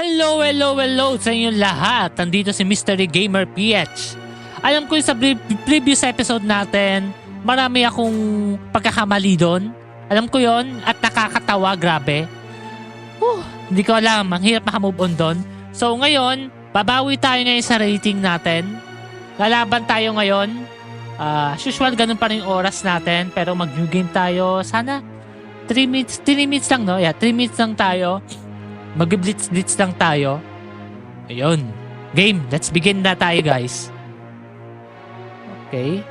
Hello sa inyong lahat. Nandito si Mystery Gamer PH. Alam ko yung sa previous episode natin, marami akong pagkakamali doon. Alam ko yon at nakakatawa, grabe. Hindi ko alam, ang hirap makamove on doon. So ngayon, babawi tayo ngayon sa rating natin. Lalaban tayo ngayon. As usual, ganun pa rin yung oras natin. Pero mag-new game tayo. Sana 3 minutes lang, no? Yeah, 3 minutes lang tayo. Mag-blitz lang tayo. Ayun. Game. Let's begin na tayo, guys. Okay.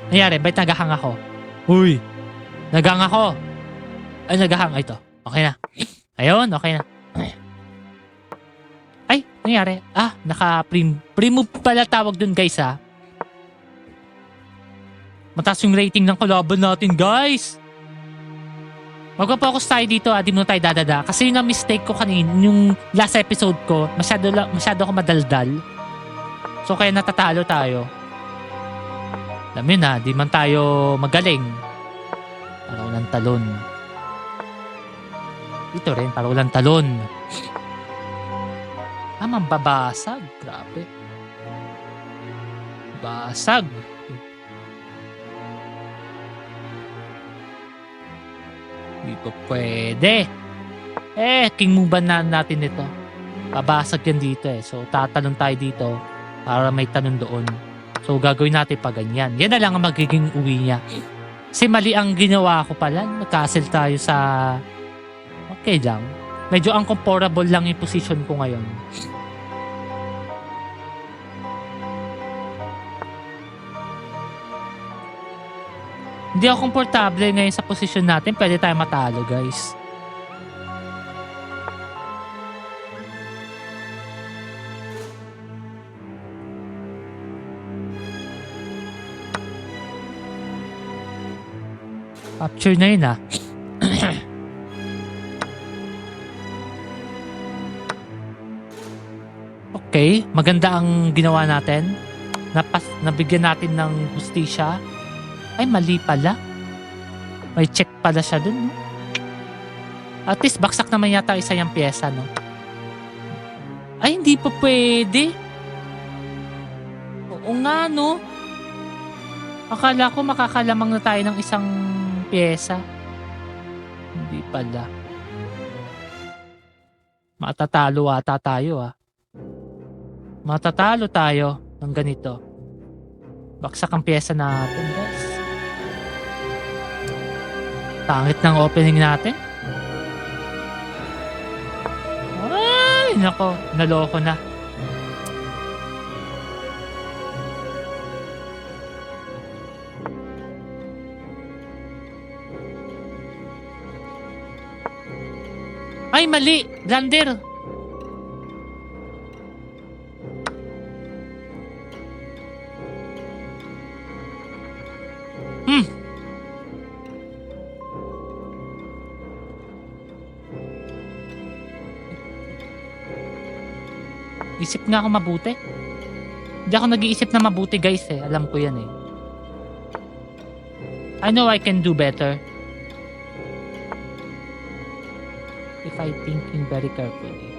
Nangyari, ba't nagahang ako? Uy! Nagahang ako. Ay, nagahang. Ito. Okay na. Ayun, okay na. Ay, nangyari. Naka-pre-move pala tawag dun, guys, ha. Mataas yung rating ng kalaban natin, guys. Magpa-focus tayo dito, di mo tayo dadada. Kasi yung na-mistake ko kanina, yung last episode ko, masyado ako madaldal. So kaya natatalo tayo. Alam yun na, di man tayo magaling. Para walang talon. Dito rin, para walang talon. Mambabasag. Grabe. Basag. Hindi po pwede. King movean na natin ito. Babasag yan dito eh. So, tatalon tayo dito para may talon doon. So, gagawin natin pa ganyan. Yan na lang ang magiging uwi niya. Kasi mali ang ginawa ko pala. Nag-castle tayo sa... Okay lang. Medyo uncomfortable lang yung position ko ngayon. Hindi ako komportable ngayon sa posisyon natin. Pwede tayo matalo, guys. Capture na yun, Okay, maganda ang ginawa natin. Nabigyan natin ng hustisya. Ay, mali pala. May check pala siya dun, no? At least, baksak naman yata isa yung pyesa, no? Ay, hindi pa pwede. Oo nga, no? Akala ko makakalamang na tayo ng isang pyesa. Hindi pala. Matatalo ata tayo, Matatalo tayo ng ganito. Baksak ang pyesa natin, guys. Pangit ng opening natin. Ay, nako. Naloko na. Ay, mali. Blunder. Isip nga ako mabuti. Hindi ako nag-iisip na mabuti, guys, Alam ko yan, I know I can do better. If I thinking very carefully.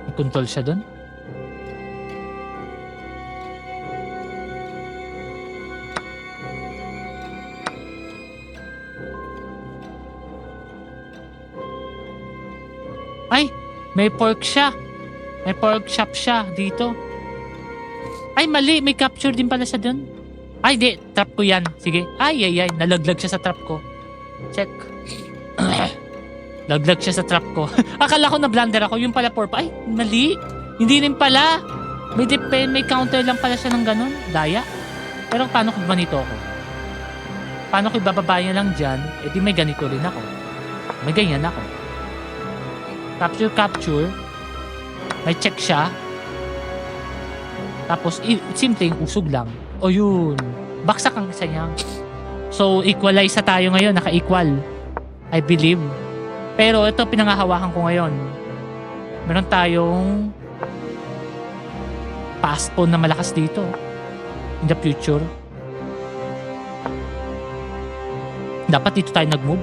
May control siya dun? Ay, may pork siya. May pork shop siya dito. Ay, mali. May capture din pala siya dun. Ay, di. Trap ko yan. Sige. Ay. Nalaglag siya sa trap ko. Check. Laglag siya sa trap ko. Akala ko na blunder ako. Yung pala pork. Ay, mali. Hindi rin pala. May counter lang pala siya ng ganun. Daya. Pero paano kung ganito ako? Paano ko ibababa niya lang dyan? Eh di may ganito rin ako. May ganyan ako. Capture. May check siya. Tapos, simpleng usog lang. O yun. Baksak ang isa niya. So, equalize na tayo ngayon. Naka-equal. I believe. Pero ito pinangahawakan ko ngayon. Meron tayong magpa-spawn na malakas dito. In the future. Dapat dito tayo nag-move.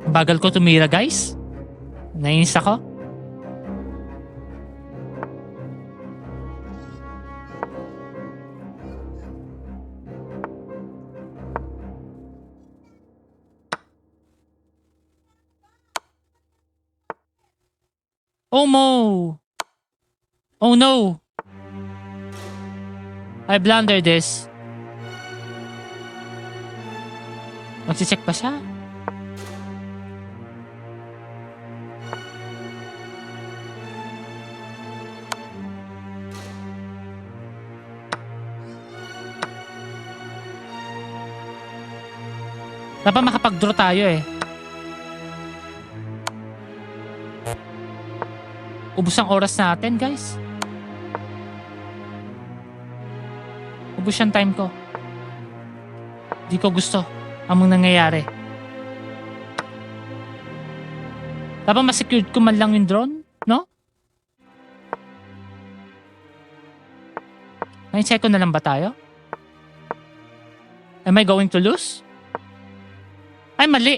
Bagal ko tumira, guys. Nainis ako. Oh no! Oh no! I blundered this. Magsicheck pa siya? Dapat makapag-draw tayo eh. Ubus ang oras natin, guys. Ubus yung time ko. Di ko gusto ang mga nangyayari. Dapat ma-secured ko man lang yung drone, no? 9 second na lang ba tayo? Am I going to lose? Ay, mali.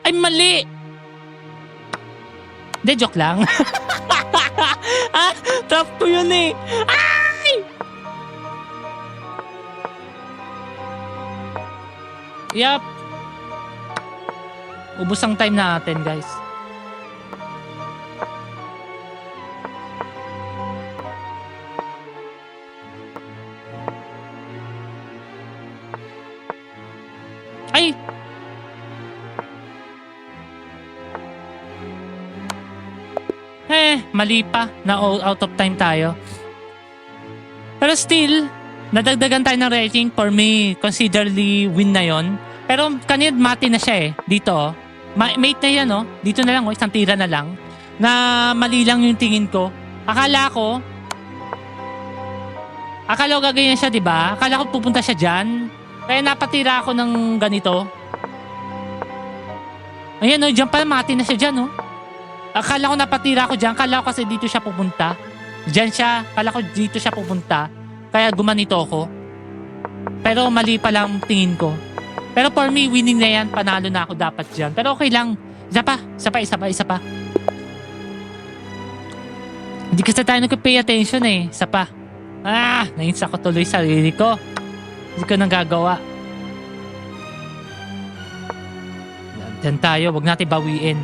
Ay, mali. Hindi, joke lang. Top ko yun eh. Ay! Yup. Ubus ang time natin, guys. Ay! Mali pa. Na out of time tayo. Pero still, nadagdagan tayo ng rating. For me, considerably win na yon. Pero kanina mati na siya eh. Dito oh. Mate na yan oh. Dito na lang oh. Isang tira na lang. Na mali lang yung tingin ko. Akala ko gaganyan siya, diba? Akala ko pupunta siya dyan. Kaya napatira ako ng ganito. Ayan o, dyan pala mati na siya dyan o. Akala ko napatira ako dyan. Akala ko kasi dito siya pupunta. Dyan siya. Akala ko dito siya pupunta. Kaya gumanito ako. Pero mali pa lang tingin ko. Pero for me, winning na yan. Panalo na ako dapat dyan. Pero okay lang. Isa pa. Hindi kasi tayo nag-pay attention eh. Isa pa. Nainis ako tuloy sa sarili ko. Hindi ko nang gagawa. Diyan tayo. Huwag natin bawiin.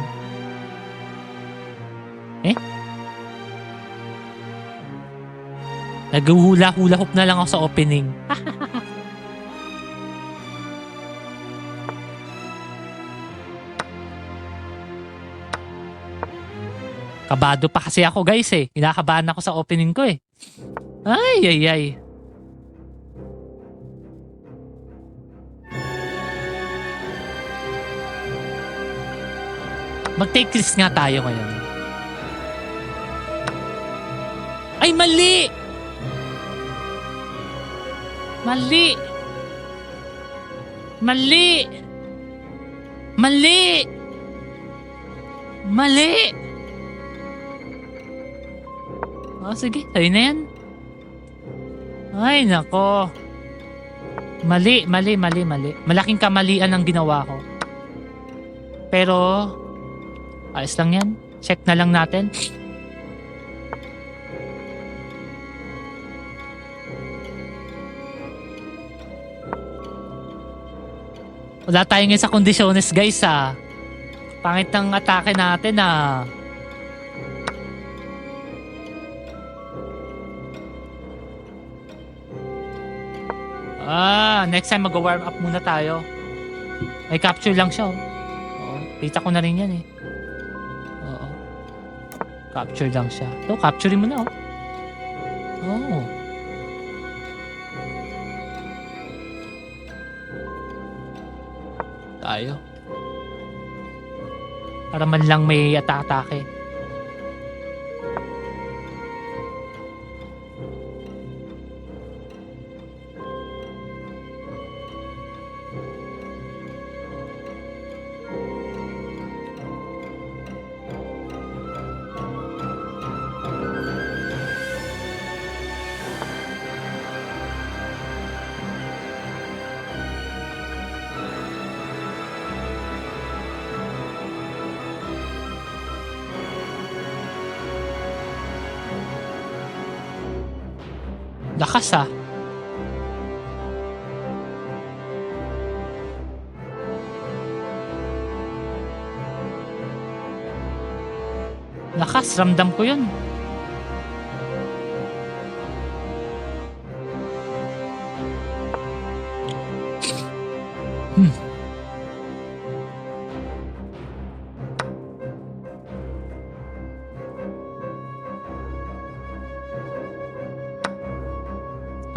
Naghuhula-hula-hop na lang ako sa opening. Kabado pa kasi ako, guys eh. Kinakabahan ako sa opening ko eh. Ay. Mag-take risk nga tayo ngayon. Ay, mali! Oh, sige. Ayun na yan. Ay, nako. Mali. Malaking kamalian ang ginawa ko. Pero, ayos lang yan. Check na lang natin. Wala tayo ngayon sa kondisyones, guys, ah. Pangit ng atake natin, ah. Next time mag-warm up muna tayo. May capture lang siya, oh. Oo, kita ko na rin yan, eh. Oo. Capture lang siya. Ito, capturein mo na, oh. Oo. Tayo. Para man lang may atake. Lakas ah. Lakas, ramdam ko yun.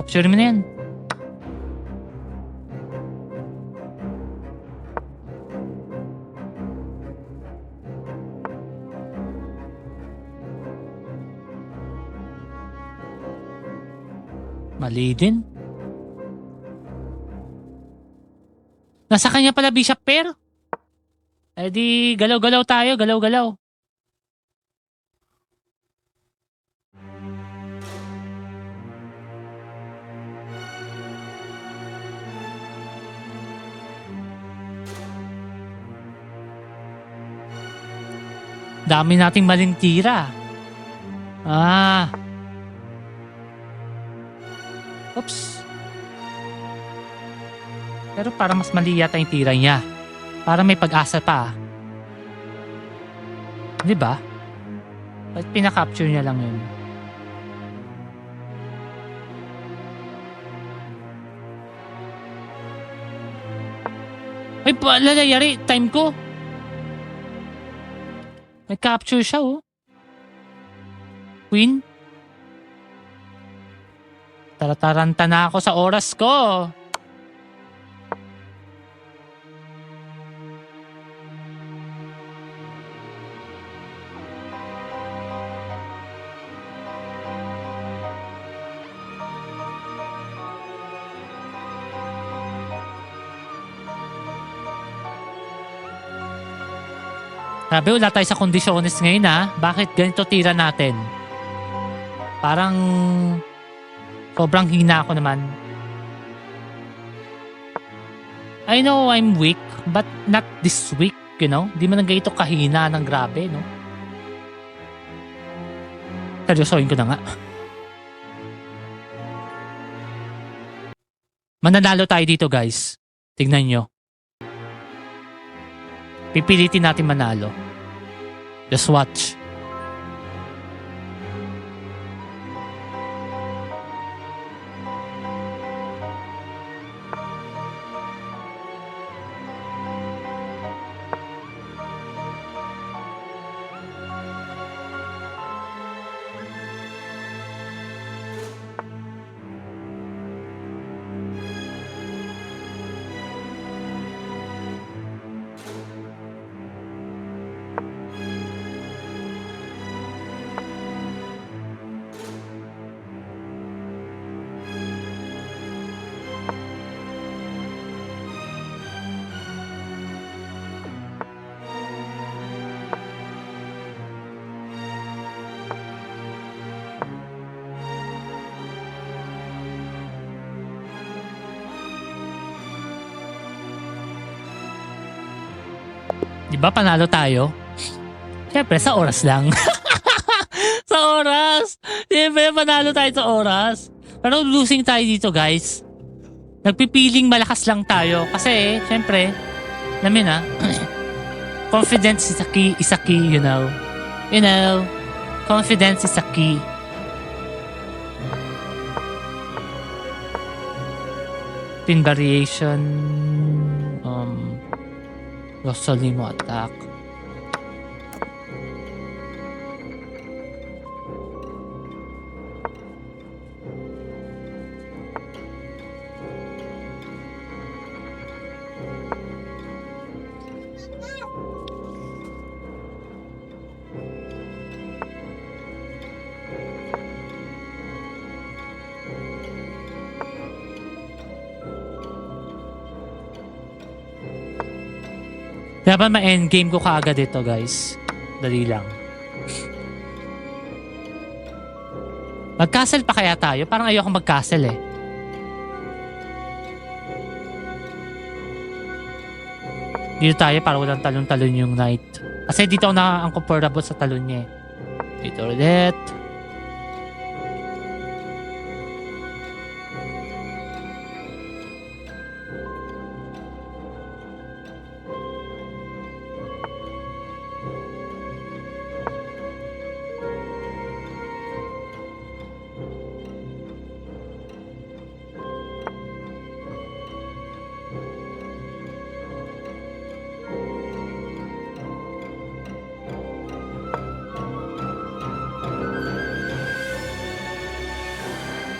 Capture mo na yan. Mali din. Nasa kanya pala Bishop Pair. Eh di galaw-galaw tayo, galaw-galaw. Dami nating maling tira. Oops. Pero para mas mali yata yung tira niya. Para may pag-asa pa. Di ba? Ba't pinaka-capture niya lang yun? Ay, lalayari. Time ko. Nag-capture siya, oh. Queen? Tarataranta na ako sa oras ko. Sabi, wala tayo sa kondisyones ngayon ha. Bakit ganito tira natin? Parang sobrang hina ako naman. I know I'm weak, but not this weak, you know? Di man ganito kahina ng grabe, no? Seryosohin ko na nga. Mananalo tayo dito, guys. Tignan nyo. Pipilitin natin manalo. Just watch. Di ba panalo tayo? Siyempre, sa oras lang. Sa oras! Siyempre, panalo tayo sa oras. Pero losing tayo dito, guys. Nagpipiling malakas lang tayo. Kasi, siyempre, namin ha, confidence is a key, you know. You know, confidence is a key. Pin variation, Rosalimo attack. Dapat ma-endgame ko kaagad ito, guys. Dali lang. Mag-castle pa kaya tayo? Parang ayoko mag-castle eh. Dito tayo para walang talon-talon yung knight. Kasi dito ako ang comfortable sa talon niya eh. Dito ulit.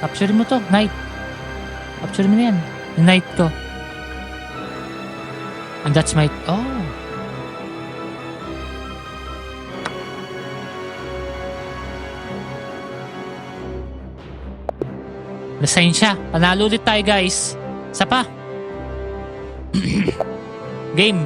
Capture mo to, knight. Capture mo na yan. Yung knight ko. And that's my... Oh. Nasign siya. Panalo ulit tayo guys. Isa pa. Game.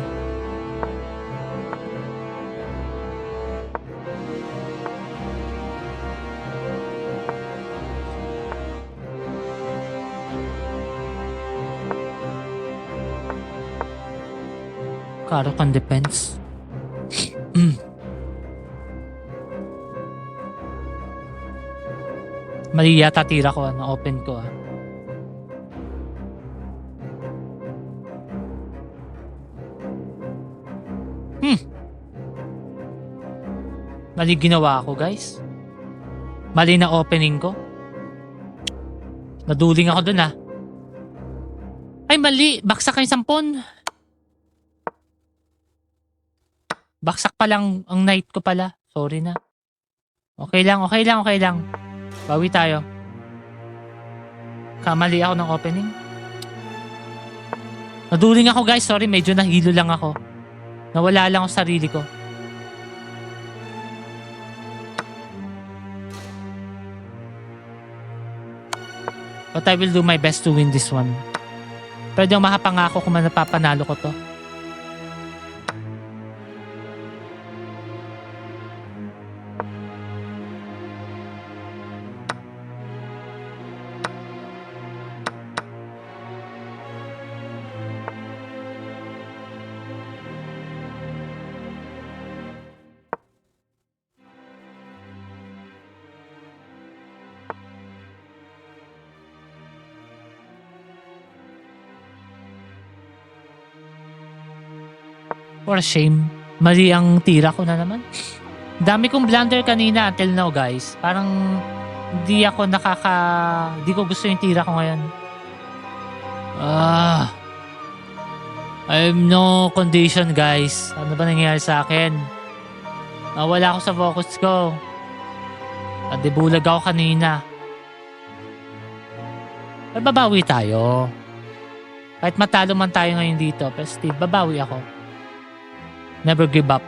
Caro-Kann defense. Mali yata tira ko, na-open ko ah. Mali ginawa ko guys. Mali na opening ko. Naduling ako dun ah. Ay mali, baksak yung 10. Baksak pa lang ang knight ko pala. Sorry na. Okay lang. Bawi tayo. Kamali ako ng opening. Naduling ako guys. Sorry, medyo nahilo lang ako. Nawala lang ako sa sarili ko. But I will do my best to win this one. Pwede akong makapangako kung napapanalo ko to. For shame. Mali ang tira ko na naman. Dami kong blunder kanina until now guys. Parang di ko gusto yung tira ko ngayon. I'm no condition guys. Ano ba nangyayari sa akin? Nawala ako sa focus ko. Nadibulag ako kanina. Ay, babawi tayo. Kahit matalo man tayo ngayon dito, pero still, babawi ako. Never give up.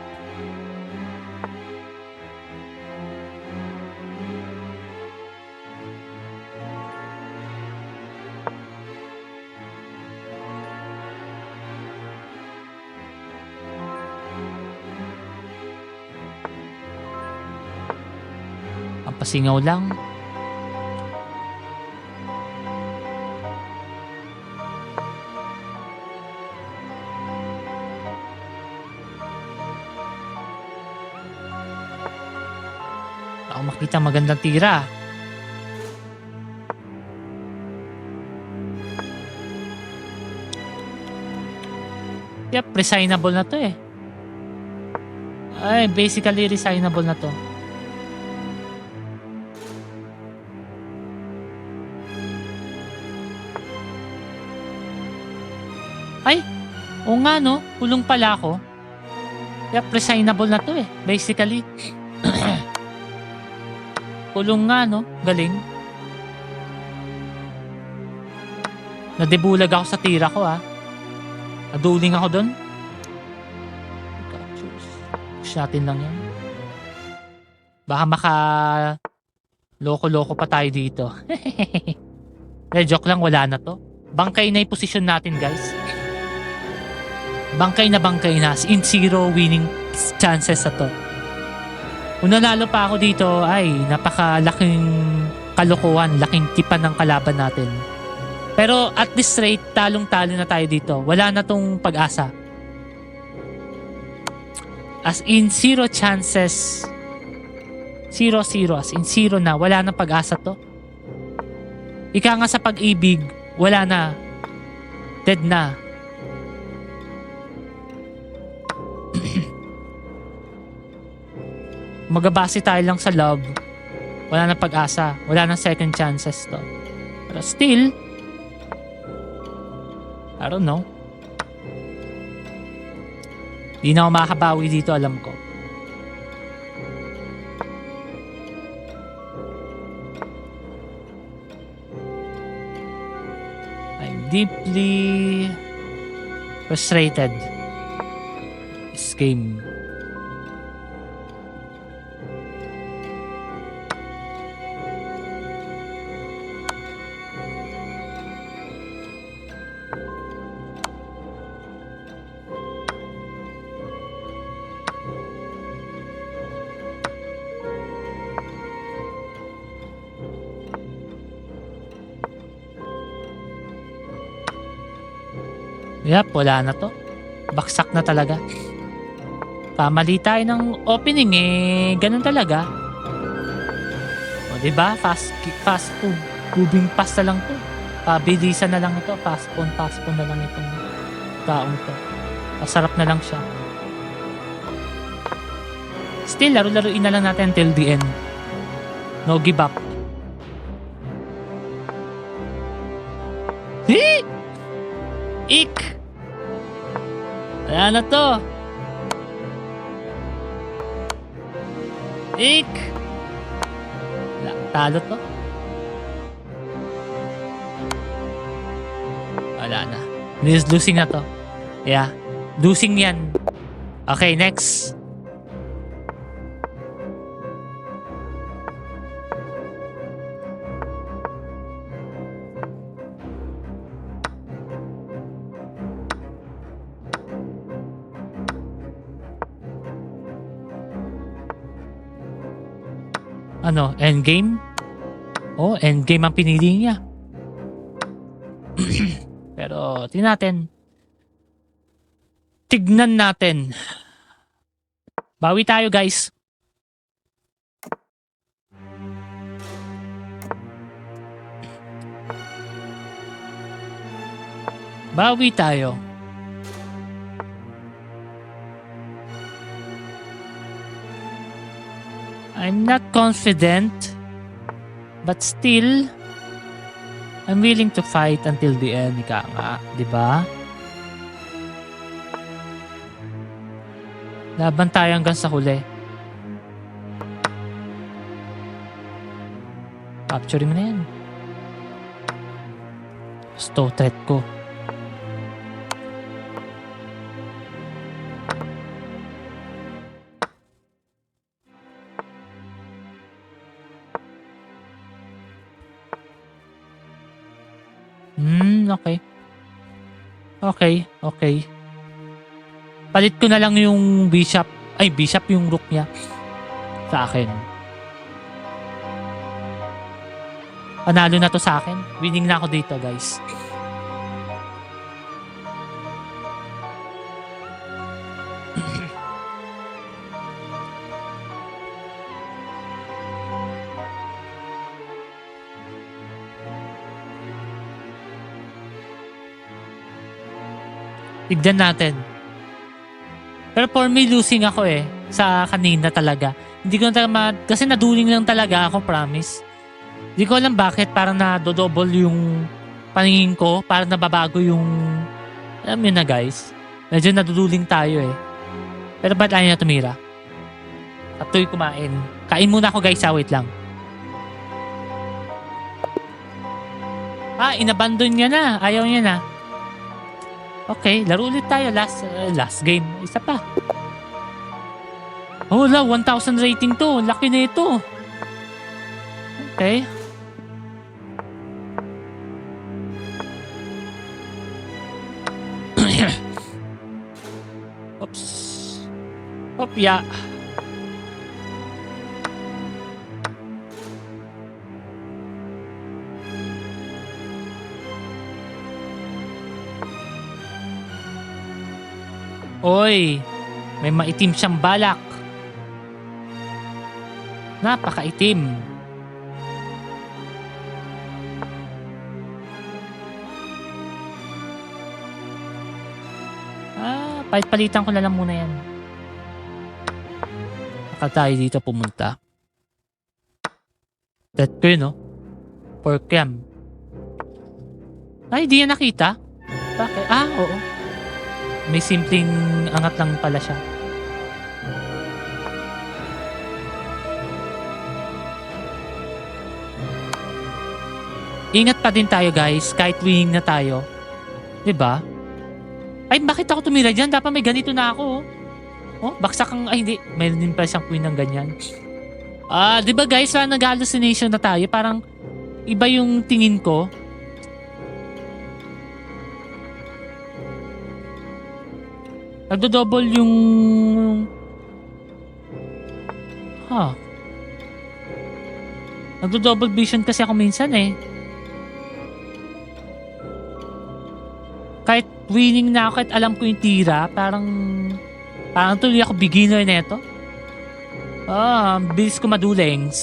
Ang pasingaw lang. Ako makita magandang tira. Yep, resignable na to eh. Ay, basically resignable na to. Ay, oo nga no, kulong pala ako. Yep, resignable na to eh, basically. Kulong nga, no? Galing. Nadebulag ako sa tira ko, ah. Naduling ako doon. Push natin lang yan. Baka loko-loko pa tayo dito. Joke lang, wala na to. Bangkay na yung posisyon natin, guys. Bangkay na. In zero winning chances na to. Kung nanalo pa ako dito, ay napakalaking kalokohan, laking tipan ng kalaban natin. Pero at this rate, talong-talo na tayo dito. Wala na tong pag-asa. As in, zero chances. 0-0. As in, zero na. Wala na pag-asa to. Ika nga sa pag-ibig, wala na. Dead na. Magabase tayo lang sa love. Wala na pag-asa. Wala na second chances to. Pero still, I don't know. Di na ako makakabawi dito, alam ko. I'm deeply frustrated. This game. Yep, wala na to. Baksak na talaga. Pamali tayo ng opening eh. Ganun talaga. O diba? Fast food. Moving fast na lang to. Pabilisan na lang ito. Fast phone na lang itong taong to. Masarap na lang siya. Still, laro-laruin na lang natin until the end. No give up. Ik! Wala na to. Ik! Talo to. Wala na. Losing na to. Yeah. Losing yan. Okay, next. Ano? Endgame? Oh, endgame ang pinili niya. Pero, tignan natin. Bawi tayo, guys. Bawi tayo. I'm not confident, but still, I'm willing to fight until the end. Ika nga, di ba? Laban tayo hanggang sa huli. Capture mo na yan. Stow threat ko. Okay. Palit ko na lang yung bishop yung rook niya sa akin. Panalo na to sa akin. Winning na ako dito, guys. Tignan natin. Pero for me, losing ako eh. Sa kanina talaga. Hindi ko na kasi naduling lang talaga ako, promise. Hindi ko alam bakit parang na-double yung paningin ko. Parang nababago yung... Alam yun na, guys. Medyo naduduling tayo eh. Pero ba't ayaw na tumira? Ato'y kumain. Kain muna ako, guys. Wait lang. Inabandon niya na. Ayaw niya na. Okay, laro ulit tayo. Last game. Isa pa. Oh, 1,000 rating to. Laki na ito. Okay. Oops. Opya. Oy, may maitim siyang balak. Napakaitim. Palitan ko na lang muna yan. Baka tayo dito pumunta. That ko yun, no? Pork yam. Ay, di yan nakita? Bakit? Oo. May simpleng angat lang pala siya. Ingat pa din tayo guys, kahit winning na tayo. 'Di ba? Ay, bakit ako tumira dyan? Dapat may ganito na ako. Oh, baksak ang... Ay, hindi. Mayroon din pa siyang queen ng ganyan. 'Di ba guys, nag-hallucination na tayo. Parang iba yung tingin ko. Nagdo-double yung... Nagdo-double vision kasi ako minsan eh. Kahit winning na ako, kahit alam ko yung tira, parang tuloy ako beginner neto. Bilis ko madulings.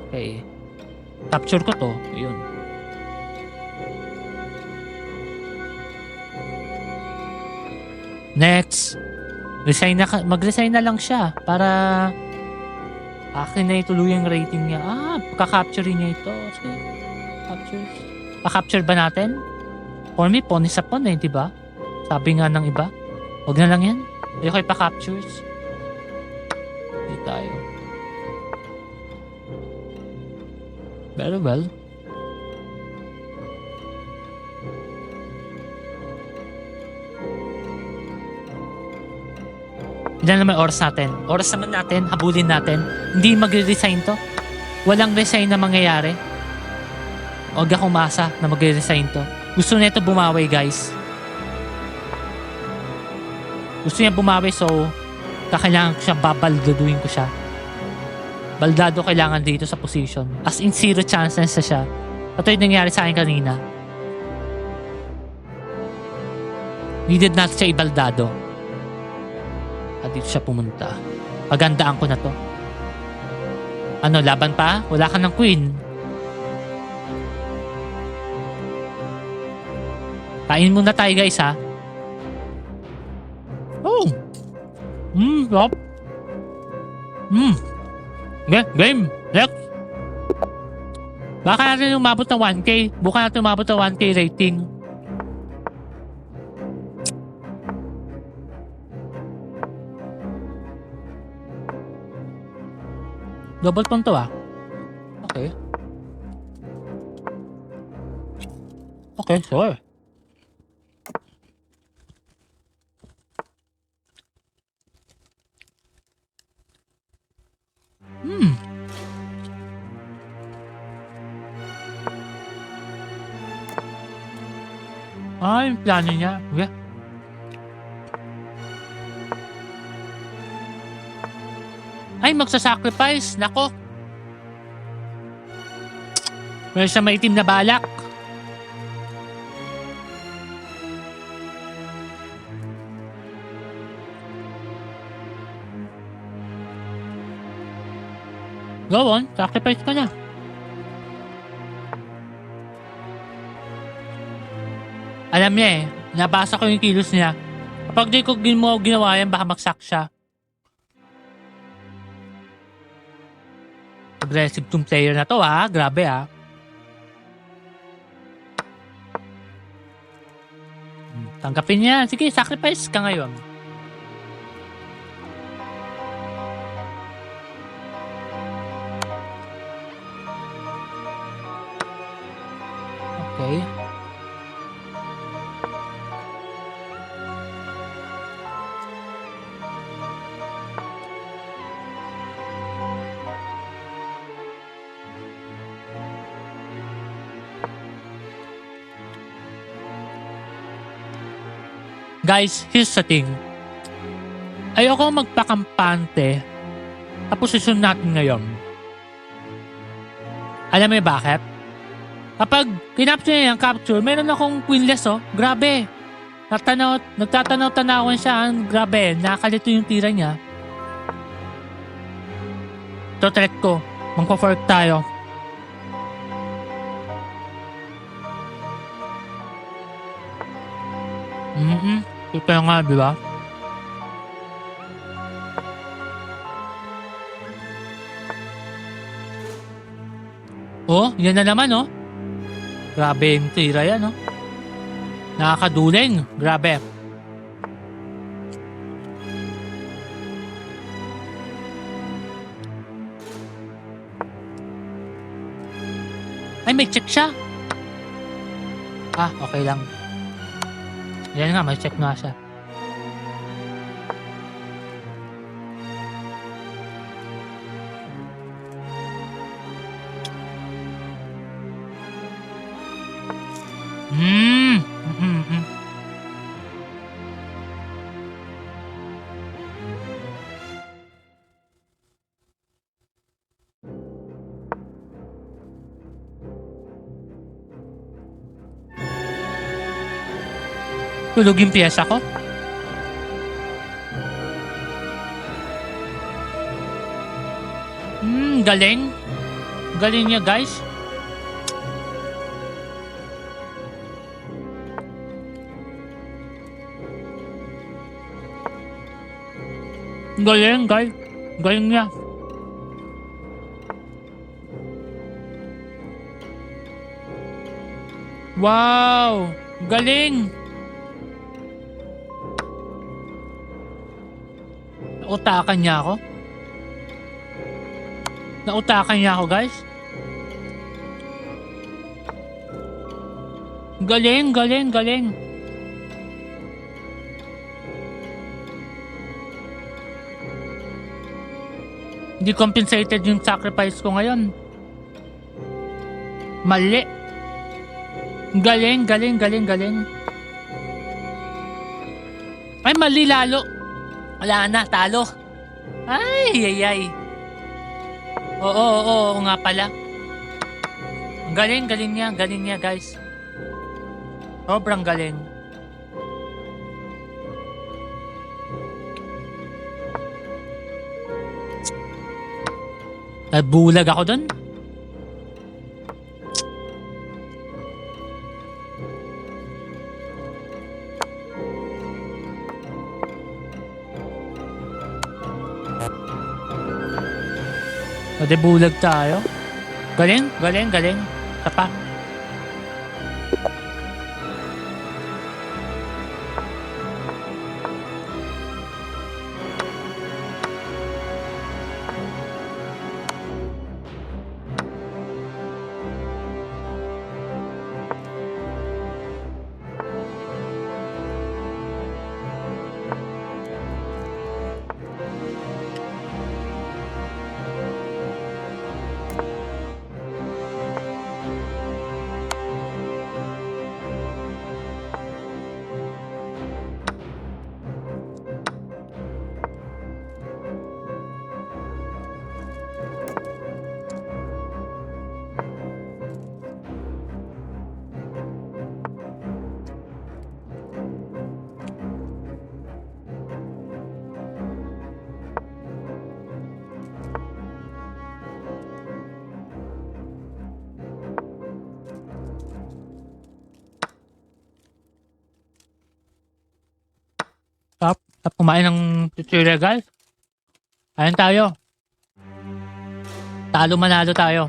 Okay. Capture ko to. Yun. Next. Mag-resign na lang siya para akin na ituloy yung rating niya. Pagka-capture niya ito. Sige. Captures. Pa-capture ba natin? For me, pawn is a pawn eh, diba? Sabi nga ng iba. Huwag na lang yan. Ayoko ipa-captures. Hindi tayo. Very well. Ilan naman oras natin? Oras naman natin, habulin natin. Hindi magre-resign to. Walang resign na mangyayari. Huwag akong umasa na magre-resign to. Gusto nito bumawi guys. Gusto niya bumawi so kakailangan ko siya, babaldaduhin ko siya. Baldado kailangan dito sa position. As in 0 chances na siya. Ito yung nangyari sa akin kanina. Needed natin siya ibaldado. At dito siya pumunta. Pagandaan ko na to. Ano, laban pa? Wala ka ng queen. Kain muna tayo guys ha. Oh! Yup. Game. Next. Baka natin umabot ng 1K. Buka natin umabot ng 1K rating. Double pawn to ah. Okay. Okay, sure. Yung plano niya. Okay. Ay, magsasacrifice. Nako. Meron siya maitim na balak. Go on, sacrifice ka na. Alam niya eh, nabasa ko yung kilos niya. Kapag di ko ginawa yan, baka magsak siya. Aggressive tong player na to ha, grabe ha. Tanggapin niya, sige sacrifice ka ngayon. Okay. Guys, here's the thing. Ayoko magpakampante sa posisyon natin ngayon. Alam mo bakit? Kapag kinapture niya yung capture, meron akong queenless oh. Grabe. Nagtatanaw-tanawan siya. Grabe. Nakakalito yung tira niya. Ito threat ko. Magpa-fork tayo. Ito nga, di ba? Oh, yan na naman oh. Grabe yung tira yan oh. Nakakaduling. Grabe. may check siya. Okay lang. Yan nga, may check nga siya. Tulog yung piyesa ko. Galing. Galing niya, guys. Galing, guys. Galing niya. Wow! Galing! Nautakan niya ako. Nautakan niya ako, guys. Galing, galing, galing. Hindi compensated yung sacrifice ko ngayon. Mali. Galing, galing, galing, galing. Ay, mali lalo. Wala na, talo. Ay. Oo nga pala. Galing niya, guys. Sobrang galing. Bulag ako dun. Bulag tayo. Galing. Tapa. Tap kumain ng tutorial, guys. Ayun tayo. Talo manalo tayo.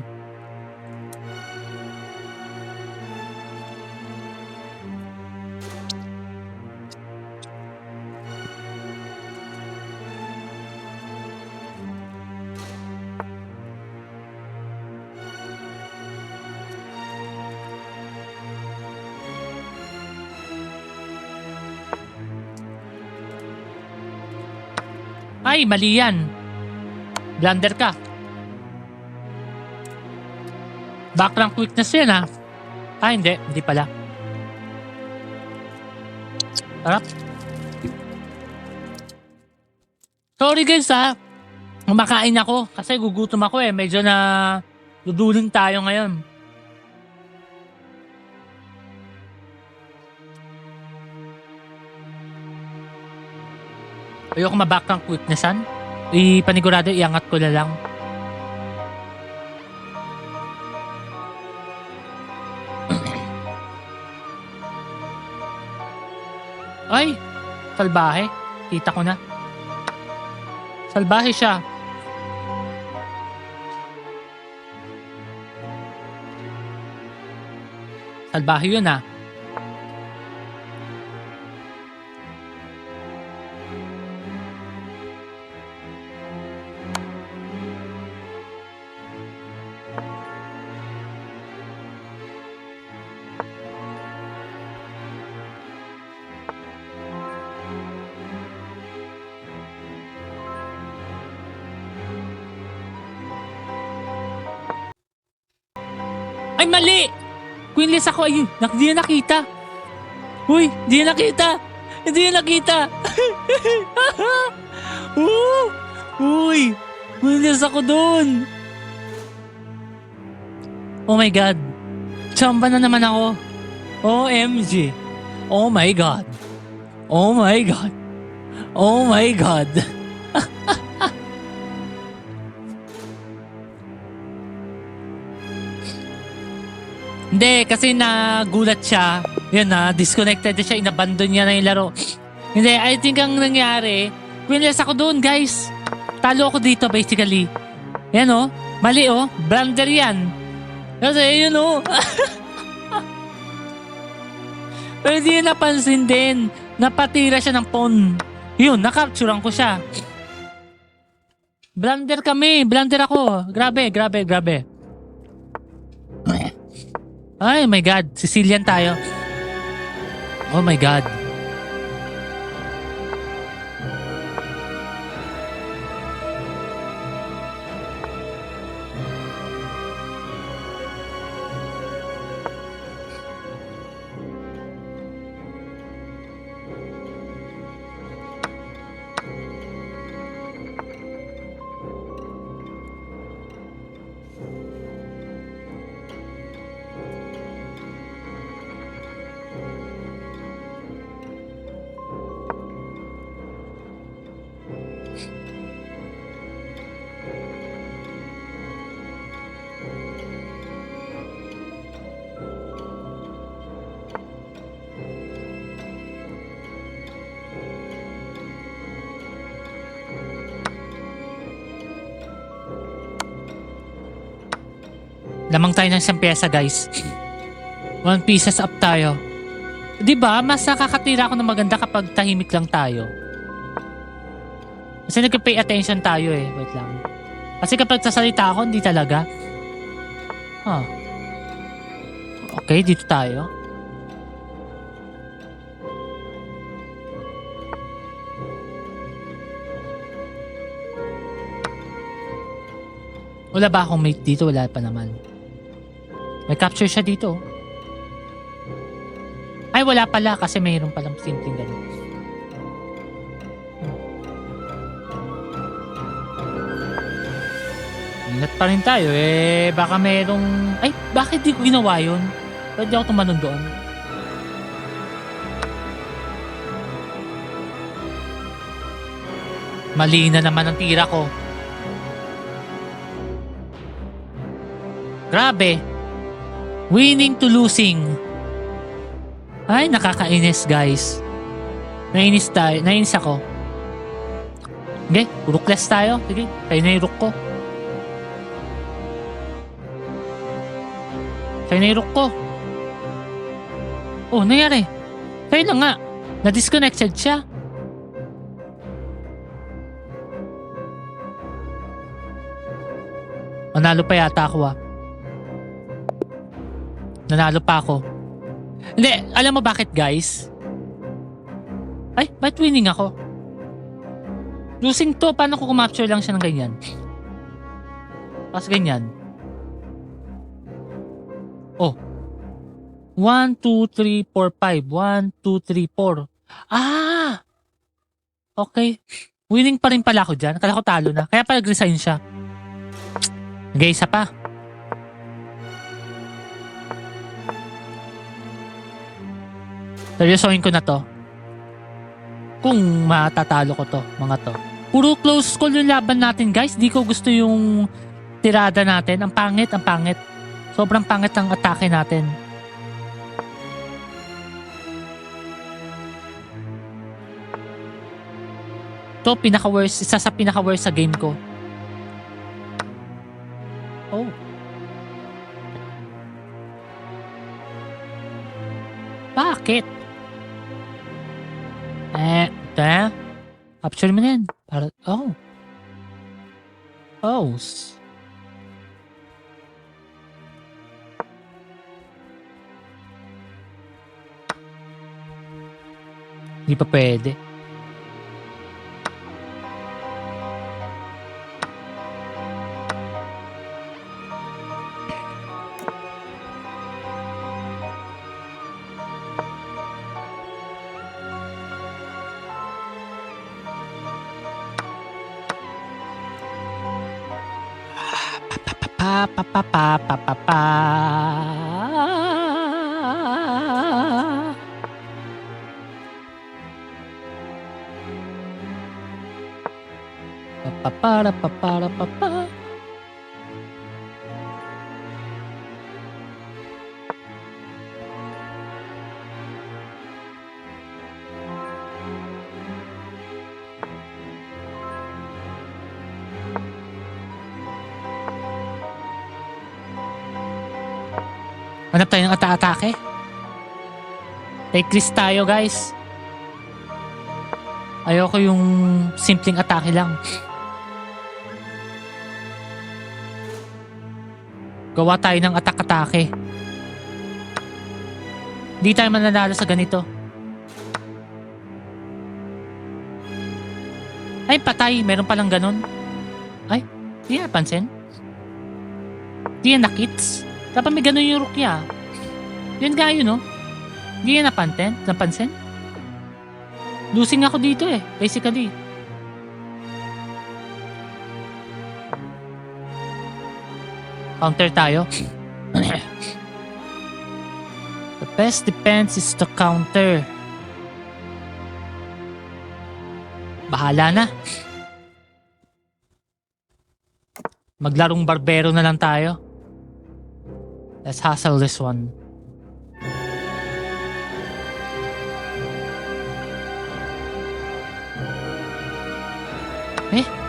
Ay, mali yan. Blunder ka. Backrank weakness yan, ha? Hindi. Hindi pala. Harap. Sorry, guys, ha? Kumakain ako. Kasi gugutom ako, eh. Medyo na duduling tayo ngayon. Ayoko mabackrank weaknessan. Panigurado, iangat ko na lang. Ay! Salbahe. Kita ko na. Salbahe siya. Salbahe yun, ah. Ay, mali! Queenless ako. Ay, hindi na nakita. Uy, hindi na nakita. Hindi na nakita. Uy, queenless ako dun. Oh my God. Chamba na naman ako. OMG. Oh my God. Oh my God. Oh my God. Hindi, kasi nagulat siya. Yan na, disconnected siya, inabandon niya na yung laro. Hindi, I think ang nangyari, queenless ako doon, guys. Talo ako dito, basically. Yan oh, mali oh, blunder yan. Kasi yun oh. Pero di napansin din, napatira siya ng pawn. Yun, nakapturean ko siya. Blunder kami, blunder ako. Grabe, grabe, grabe. Ay my God, Sicilian tayo. Oh my God. Lamang tayo ng 1 pyesa, guys. 1 pieces up tayo. Diba? Mas nakakatira ako ng maganda kapag tahimik lang tayo. Kasi nag-pay attention tayo eh. Wait lang. Kasi kapag sasalita ako, hindi talaga. Huh. Okay, dito tayo. Wala ba akong mate dito? Wala pa naman. May capture siya dito. Ay, wala pala kasi mayroon palang simpleng ganun. Ingat pa rin tayo eh. Baka mayroong... Ay, bakit di ko ginawa yun? Bakit di ako tumanon doon? Mali na naman ang tira ko. Grabe. Winning to losing. Ay, nakakainis guys. Nainis tayo. Nainis ako. Okay, rookless tayo. Sige, tayo na yung rook ko. Tayo na yung rook ko. Oh, nangyari. Tayo na nga. Na-disconnected siya. Manalo pa yata ako ah. Nanalo pa ako. Hindi, alam mo bakit guys? Ay, ba't winning ako? Losing to, paano ko kumapture lang siya ng ganyan? Tapos ganyan. Oh. 1, 2, 3, 4, 5. 1, 2, 3, 4. Ah! Okay. Winning pa rin pala ako dyan. Kala ko talo na. Kaya pala nag-resign siya. Okay, isa pa. Seryosohin ko na to. Kung matatalo ko to, mga to. Puro close call yung laban natin, guys. Di ko gusto yung tirada natin. Ang pangit, ang pangit. Sobrang pangit ang atake natin. To, pinaka-worst. Isa sa pinaka-worst sa game ko. Oh. Bakit? Ito na. Capture mo na yan. Para, oh. Oh. Hindi pa pwede. pa pa pa pa pa pa pa. Pa para pa para pa pa. Hanap tayo ng ata-atake. Take risk tayo, guys. Ayoko yung simpleng atake lang. Gawa tayo ng atak-atake. Hindi tayo mananalo sa ganito. Ay, patay. Meron palang ganun. Ay, di yan napansin. Di yan nakits. Dapat may ganun yung Rukia. Yun nga yun, no? Di yan napansin. Losing ako dito eh, basically. Counter tayo. The best defense is to counter. Bahala na. Maglarong barbero na lang tayo. Let's hustle this one.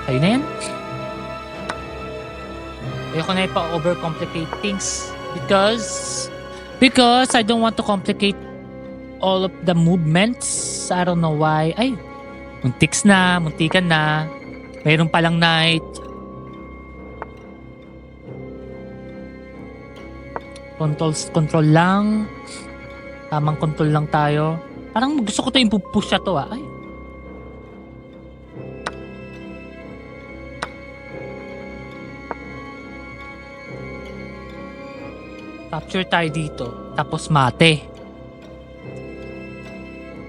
Ayun na yan. Ayoko na ipa-overcomplicate things. Because I don't want to complicate all of the movements. I don't know why. Ay, muntikan na. Mayroon palang knight. Control lang. Tamang control lang tayo. Parang gusto ko tayong push na to Ay. Capture tayo dito. Tapos mate.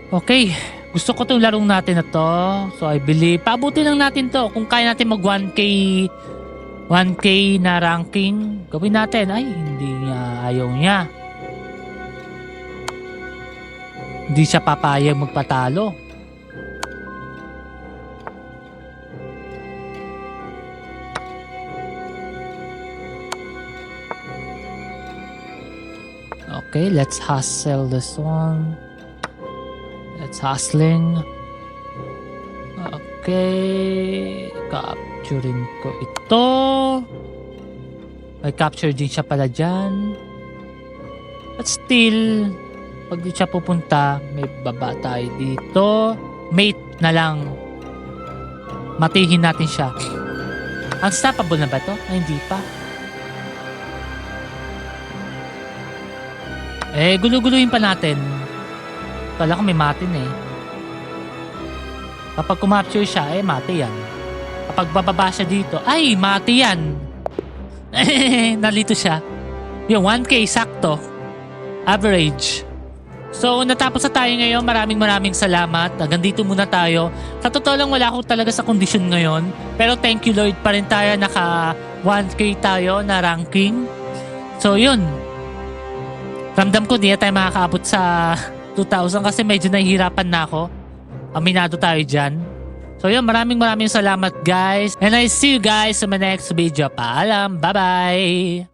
Okay. Gusto ko itong larong natin na to. So I believe, paabutin lang natin to. Kung kaya natin mag 1K na ranking, gawin natin. Ay, hindi niya. Ayaw niya. Hindi siya papayag magpatalo. Okay, let's hustle this one. Let's hustling. Okay. Capturing ko ito. May capture din siya pala dyan. But still, pag di siya pupunta, may baba tayo dito. Mate na lang. Matihin natin siya. Unstoppable na ba to? Ay, hindi pa. Gulo-guluhin pa natin. Kala ko may matin Kapag kumapture siya, mati yan. Kapag bababa siya dito, ay, mati yan. Nalito siya. Yung 1K, sakto. Average. So, natapos na tayo ngayon. Maraming salamat. Hanggang dito muna tayo. Sa totoo lang, wala ako talaga sa condition ngayon. Pero thank you Lord pa rin tayo. Naka 1K tayo na ranking. So, yun. Ramdam ko di na tayo makakaabot sa 2,000 kasi medyo nahihirapan na ako. Aminado tayo dyan. So yun, maraming salamat guys. And I see you guys sa my next video. Paalam. Bye-bye.